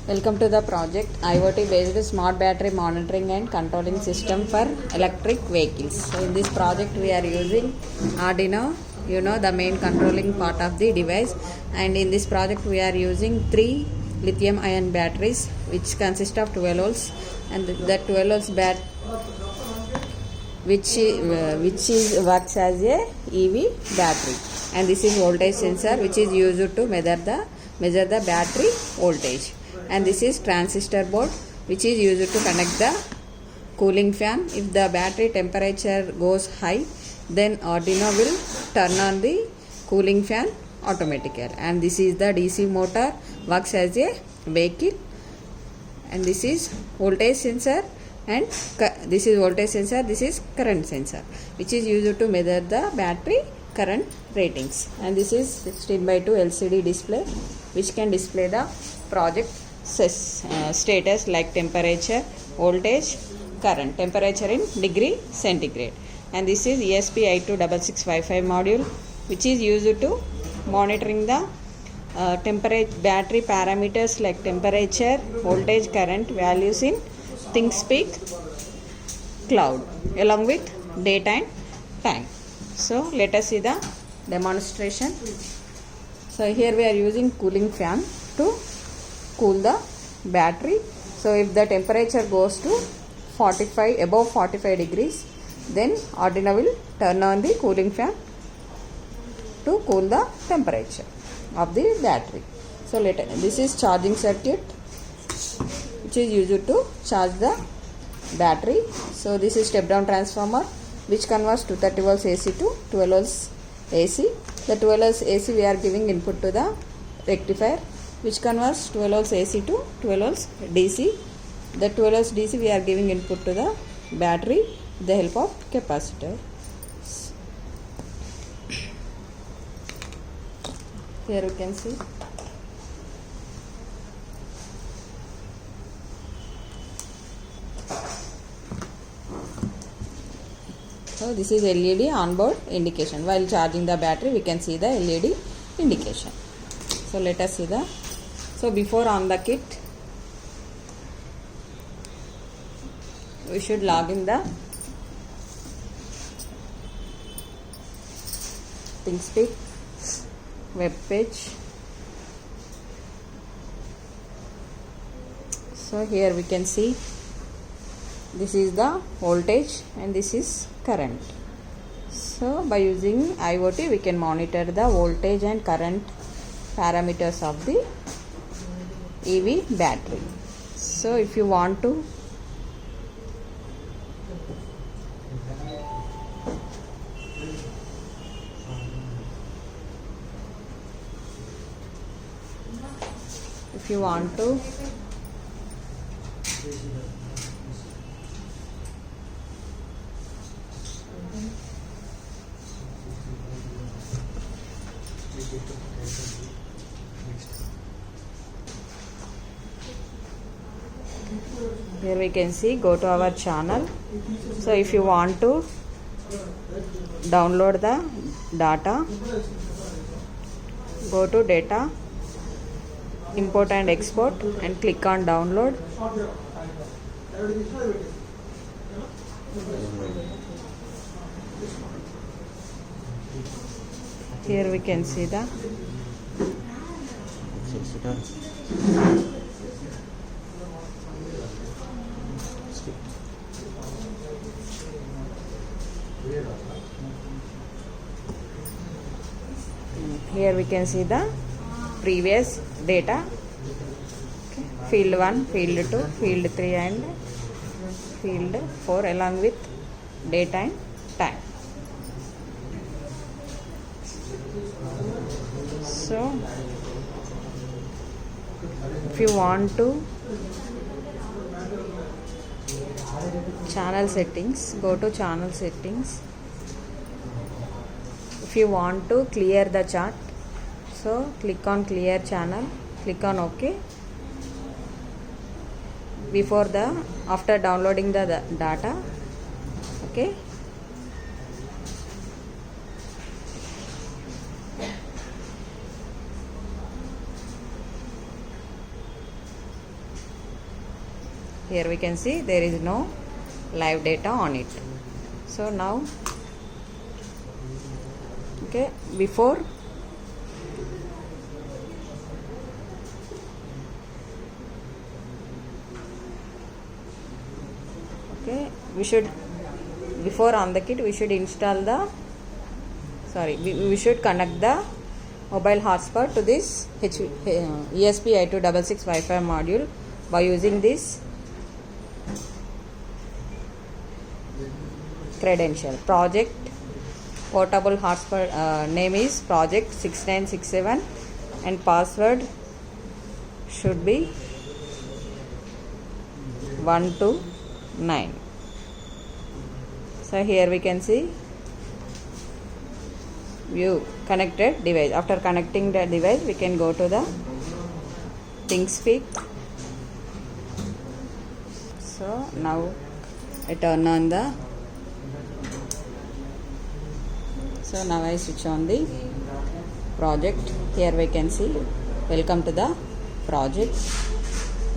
Welcome to the project IoT based smart battery monitoring and controlling system for electric vehicles. So in this project we are using Arduino, the main controlling part of the device, and in this project we are using 3 lithium ion batteries which consist of 12 volts, and that 12 volts which works as a EV battery, and this is voltage sensor which is used to measure the battery voltage, and this is transistor board which is used to connect the cooling fan. If the battery temperature goes high, then Arduino will turn on the cooling fan automatically, and this is the DC motor, works as a vehicle, and this is voltage sensor, and this is voltage sensor, this is current sensor which is used to measure the battery current ratings, and this is 16:2 LCD display which can display the project status like temperature, voltage, current, temperature in degree centigrade, and this is ESP826655 module which is used to monitoring the battery parameters like temperature, voltage, current values in ThinkSpeak cloud along with date and time. So let us see the demonstration. So here we are using cooling fan to cool the battery. So if the temperature goes to above 45 degrees, then Arduino will turn on the cooling fan to cool the temperature of the battery. So this is charging circuit which is used to charge the battery. So this is step down transformer which converts 230 volts AC to 12 volts AC. The 12 volts AC we are giving input to the rectifier which converts 12 volts AC to 12 volts DC. The 12 volts DC we are giving input to the battery with the help of capacitor. Here you can see. So this is LED onboard indication. While charging the battery, we can see the LED indication. So let us see so before on the kit, we should log in the ThinkSpeak web page. So here we can see this is the voltage and this is current. So by using IoT we can monitor the voltage and current parameters of the EV battery. So if you want to here we can see, go to our channel. So if you want to download the data, go to data, import and export, and click on download. Here we can see the previous data, field 1, field 2, field 3 and field 4 along with date and time. So if you want to channel settings, go to channel settings. If you want to clear the chart, so click on clear channel, click on OK. After downloading the data, okay. Here we can see there is no live data on it. So now, okay, before okay, we should, before on the kit we should install the, we should connect the mobile hotspot to this ESP8266 Wi-Fi module by using this credential. Project portable hotspot name is project 6967 and password should be 129. So here we can see view connected device. After connecting the device, we can go to the ThinkSpeak. So now I turn on the, so now I switch on the project. Here we can see welcome to the project.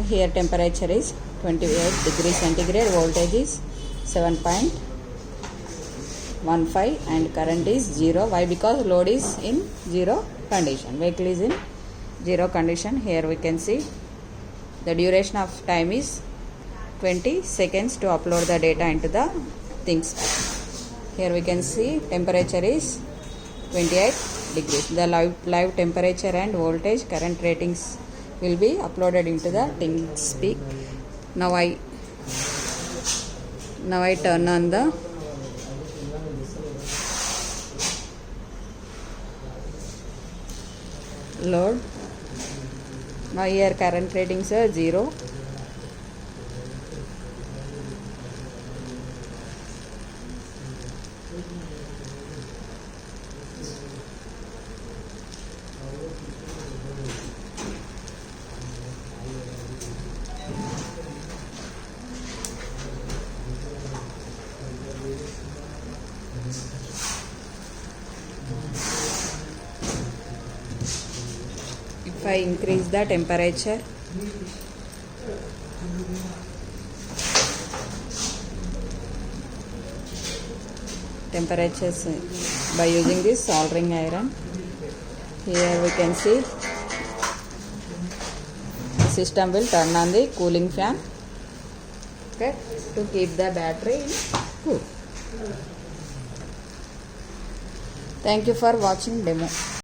Here temperature is 28 degrees centigrade, voltage is 7.15 and current is 0. Why? Because load is in 0 condition, vehicle is in 0 condition. Here we can see the duration of time is 20 seconds to upload the data into the ThinkSpeak. Here we can see temperature is 28 degrees. The live temperature and voltage current ratings will be uploaded into the ThinkSpeak. Now I turn on the load. Now here current ratings are 0. If I increase the temperature, by using this soldering iron, here we can see the system will turn on the cooling fan, okay, to keep the battery cool. Thank you for watching demo.